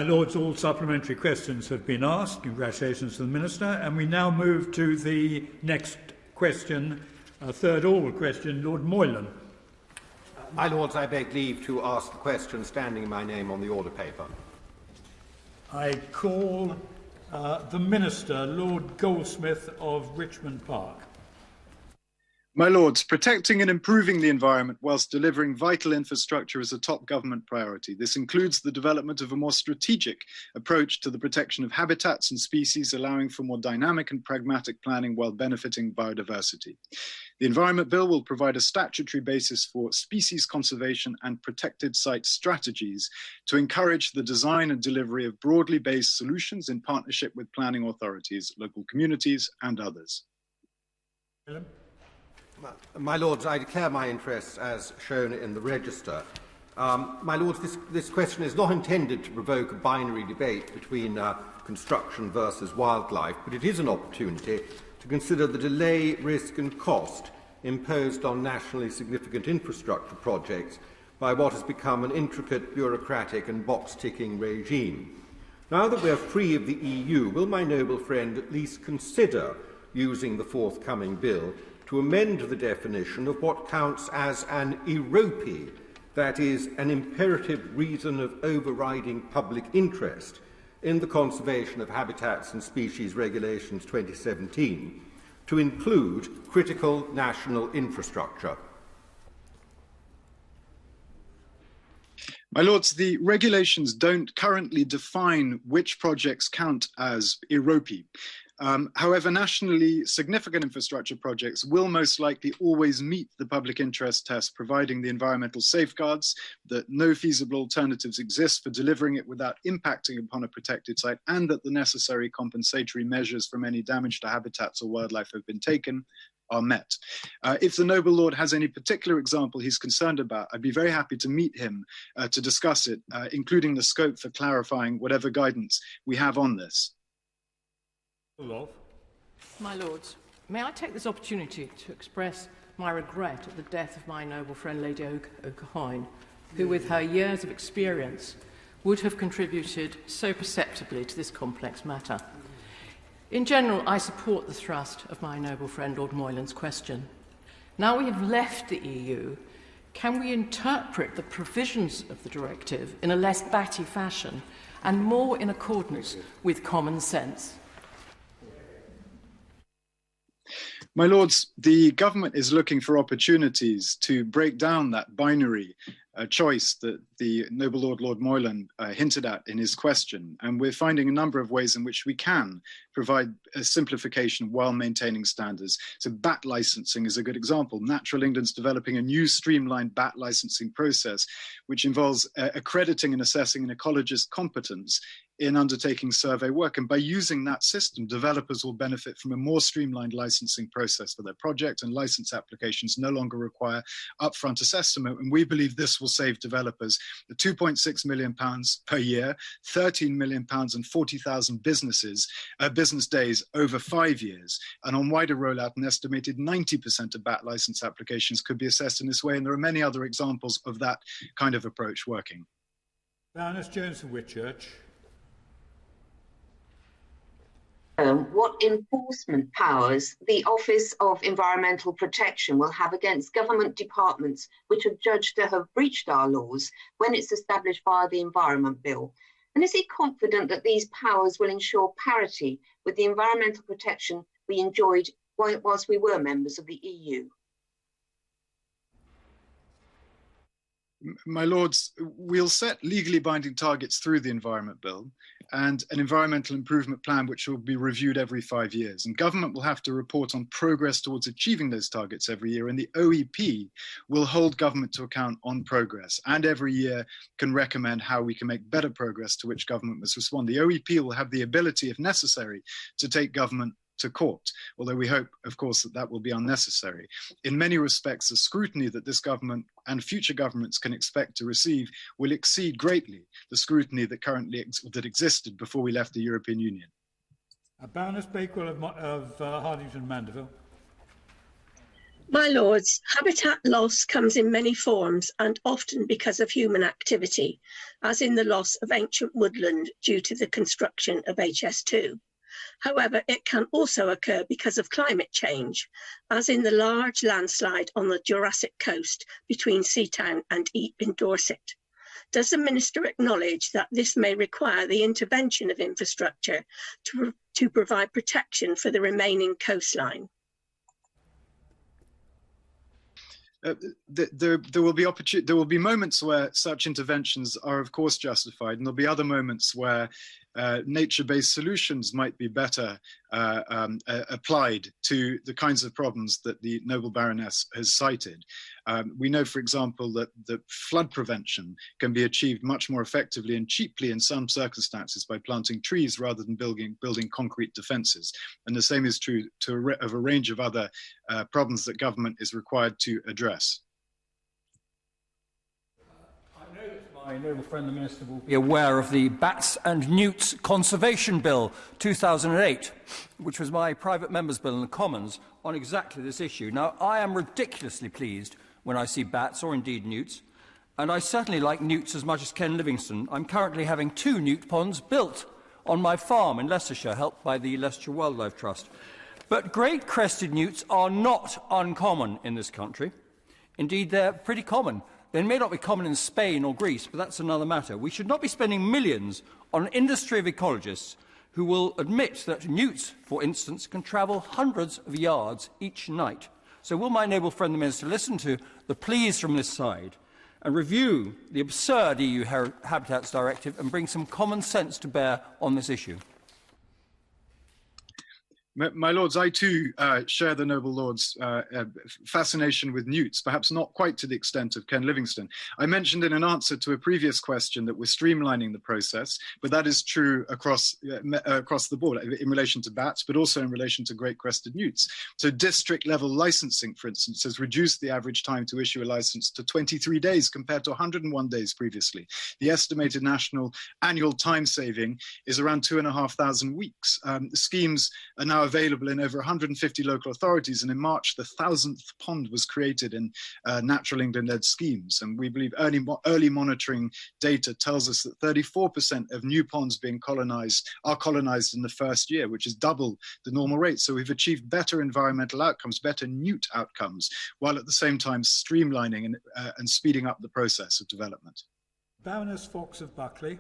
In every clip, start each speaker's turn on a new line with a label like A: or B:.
A: My Lords, all supplementary questions have been asked. Congratulations to the Minister. And we now move to the next question, third oral question, Lord Moylan.
B: My Lords, I beg leave to ask the question standing my name on the order paper.
A: I call the Minister, Lord Goldsmith of Richmond Park.
C: My Lords, protecting and improving the environment whilst delivering vital infrastructure is a top government priority. This includes the development of a more strategic approach to the protection of habitats and species, allowing for more dynamic and pragmatic planning while benefiting biodiversity. The Environment Bill will provide a statutory basis for species conservation and protected site strategies to encourage the design and delivery of broadly based solutions in partnership with planning authorities, local communities and others.
B: My Lords, I declare my interests as shown in the register. My Lords, this question is not intended to provoke a binary debate between construction versus wildlife, but it is an opportunity to consider the delay, risk and cost imposed on nationally significant infrastructure projects by what has become an intricate, bureaucratic and box-ticking regime. Now that we are free of the EU, will my noble friend at least consider using the forthcoming bill to amend the definition of what counts as an EROPI, that is, an imperative reason of overriding public interest, in the Conservation of Habitats and Species Regulations 2017, to include critical national infrastructure?
C: My Lords, the regulations don't currently define which projects count as EROPI. However, nationally significant infrastructure projects will most likely always meet the public interest test, providing the environmental safeguards that no feasible alternatives exist for delivering it without impacting upon a protected site, and that the necessary compensatory measures from any damage to habitats or wildlife have been taken are met. If the noble lord has any particular example he's concerned about, I'd be very happy to meet him to discuss it, including the scope for clarifying whatever guidance we have on this.
D: My Lords, may I take this opportunity to express my regret at the death of my noble friend Lady O'Cahoyne, who with her years of experience would have contributed so perceptibly to this complex matter. In general, I support the thrust of my noble friend Lord Moylan's question. Now we have left the EU, can we interpret the provisions of the directive in a less batty fashion and more in accordance with common sense?
C: My Lords, the government is looking for opportunities to break down that binary choice that the noble Lord Moylan hinted at in his question. And we're finding a number of ways in which we can provide a simplification while maintaining standards. So bat licensing is a good example. Natural England's developing a new streamlined bat licensing process, which involves accrediting and assessing an ecologist's competence in undertaking survey work. And by using that system, developers will benefit from a more streamlined licensing process for their project, and license applications no longer require upfront assessment. And we believe this will save developers £2.6 million per year, £13 million and 40,000 business days over 5 years. And on wider rollout, an estimated 90% of bat license applications could be assessed in this way. And there are many other examples of that kind of approach working.
A: Baroness Jones of Whitchurch.
E: What enforcement powers the Office of Environmental Protection will have against government departments which are judged to have breached our laws when it's established via the Environment Bill? And is he confident that these powers will ensure parity with the environmental protection we enjoyed whilst we were members of the EU?
C: My Lords, we'll set legally binding targets through the Environment Bill and an environmental improvement plan which will be reviewed every 5 years. And government will have to report on progress towards achieving those targets every year. And the OEP will hold government to account on progress, and every year can recommend how we can make better progress to which government must respond. The OEP will have the ability, if necessary, to take government to court, although we hope, of course, that that will be unnecessary. In many respects, the scrutiny that this government and future governments can expect to receive will exceed greatly the scrutiny that currently existed before we left the European Union.
A: Baroness Bakewell of Hardington Mandeville.
F: My lords, habitat loss comes in many forms and often because of human activity, as in the loss of ancient woodland due to the construction of HS2. However, it can also occur because of climate change, as in the large landslide on the Jurassic coast between Seatown and Ype in Dorset. Does the Minister acknowledge that this may require the intervention of infrastructure to provide protection for the remaining coastline?
C: There will be moments where such interventions are of course justified, and there'll be other moments where nature-based solutions might be better applied to the kinds of problems that the Noble Baroness has cited. We know, for example, that flood prevention can be achieved much more effectively and cheaply in some circumstances by planting trees rather than building concrete defences. And the same is true of a range of other problems that government is required to address.
A: My noble friend the Minister will be aware of the Bats and Newts Conservation Bill 2008, which was my private member's bill in the Commons on exactly this issue. Now, I am ridiculously pleased when I see bats, or indeed newts, and I certainly like newts as much as Ken Livingstone. I'm currently having 2 newt ponds built on my farm in Leicestershire, helped by the Leicestershire Wildlife Trust. But great crested newts are not uncommon in this country. Indeed, they're pretty common. They may not be common in Spain or Greece, but that's another matter. We should not be spending millions on an industry of ecologists who will admit that newts, for instance, can travel hundreds of yards each night. So will my noble friend the Minister listen to the pleas from this side and review the absurd EU Habitats Directive and bring some common sense to bear on this issue?
C: My lords, I too share the noble lord's fascination with newts, perhaps not quite to the extent of Ken Livingstone. I mentioned in an answer to a previous question that we're streamlining the process, but that is true across the board in relation to bats, but also in relation to great crested newts. So district level licensing, for instance, has reduced the average time to issue a license to 23 days compared to 101 days previously. The estimated national annual time saving is around 2,500 weeks. The schemes are now available in over 150 local authorities, and in March the 1,000th pond was created in Natural England-led schemes. And we believe early monitoring data tells us that 34% of new ponds being are colonized in the first year, which is double the normal rate. So we've achieved better environmental outcomes, better newt outcomes, while at the same time streamlining and speeding up the process of development.
A: Baroness Fox of Buckley.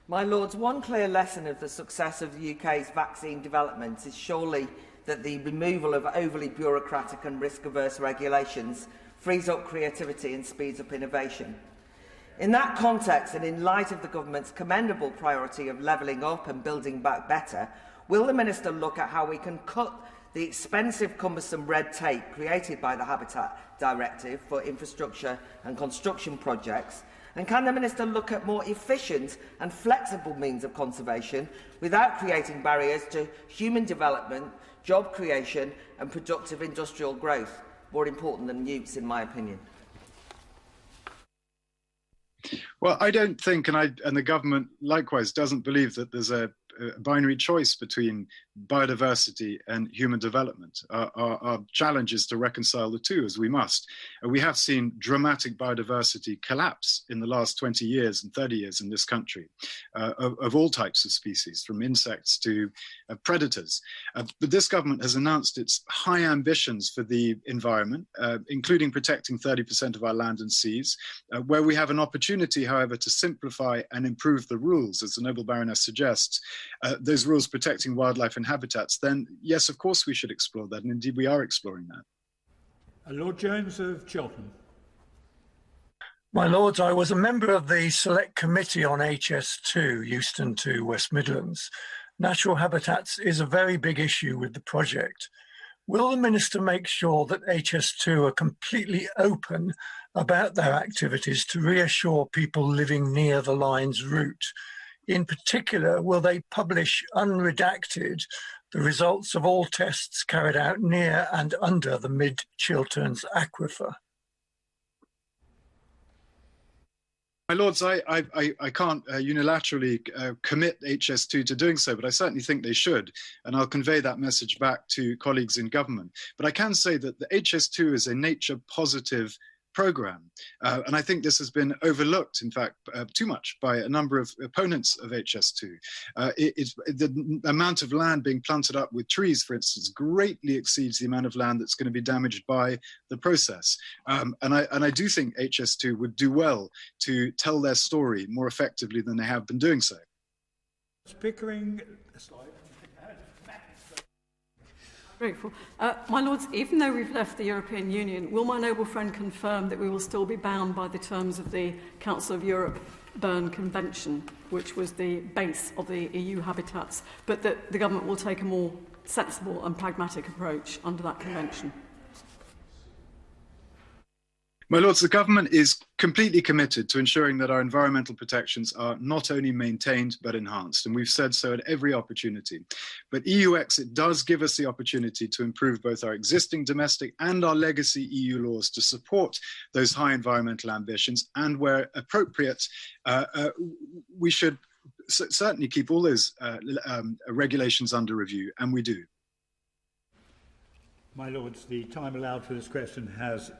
G: My lords, one clear lesson of the success of the UK's vaccine development is surely that the removal of overly bureaucratic and risk-averse regulations frees up creativity and speeds up innovation. In that context, and in light of the government's commendable priority of levelling up and building back better, will the Minister look at how we can cut the expensive, cumbersome red tape created by the Habitat Directive for infrastructure and construction projects? And can the Minister look at more efficient and flexible means of conservation without creating barriers to human development, job creation and productive industrial growth, more important than newts, in my opinion?
C: Well, I don't think, and the government likewise doesn't believe that there's a binary choice between biodiversity and human development. Our challenge is to reconcile the two, as we must. We have seen dramatic biodiversity collapse in the last 20 years and 30 years in this country, of all types of species, from insects to predators. But this government has announced its high ambitions for the environment, including protecting 30% of our land and seas, where we have an opportunity, however, to simplify and improve the rules, as the Noble Baroness suggests, those rules protecting wildlife and habitats, then yes, of course we should explore that, and indeed we are exploring that.
A: Lord Jones of Cheltenham.
H: My Lords, I was a member of the Select Committee on HS2, Euston to West Midlands. Natural habitats is a very big issue with the project. Will the Minister make sure that HS2 are completely open about their activities to reassure people living near the line's route? In particular, will they publish unredacted the results of all tests carried out near and under the Mid-Chilterns aquifer?
C: My Lords, I can't unilaterally commit HS2 to doing so, but I certainly think they should, and I'll convey that message back to colleagues in government. But I can say that the HS2 is a nature-positive programme, and I think this has been overlooked, in fact, too much by a number of opponents of HS2. The amount of land being planted up with trees, for instance, greatly exceeds the amount of land that's going to be damaged by the process. And I do think HS2 would do well to tell their story more effectively than they have been doing so.
I: Pickering.
J: Grateful. My Lords, even though we've left the European Union, will my noble friend confirm that we will still be bound by the terms of the Council of Europe Berne Convention, which was the base of the EU habitats, but that the government will take a more sensible and pragmatic approach under that convention?
C: My Lords, the government is completely committed to ensuring that our environmental protections are not only maintained but enhanced, and we've said so at every opportunity. But EU exit does give us the opportunity to improve both our existing domestic and our legacy EU laws to support those high environmental ambitions, and where appropriate, we should certainly keep all those regulations under review, and we do.
I: My Lords, the time allowed for this question has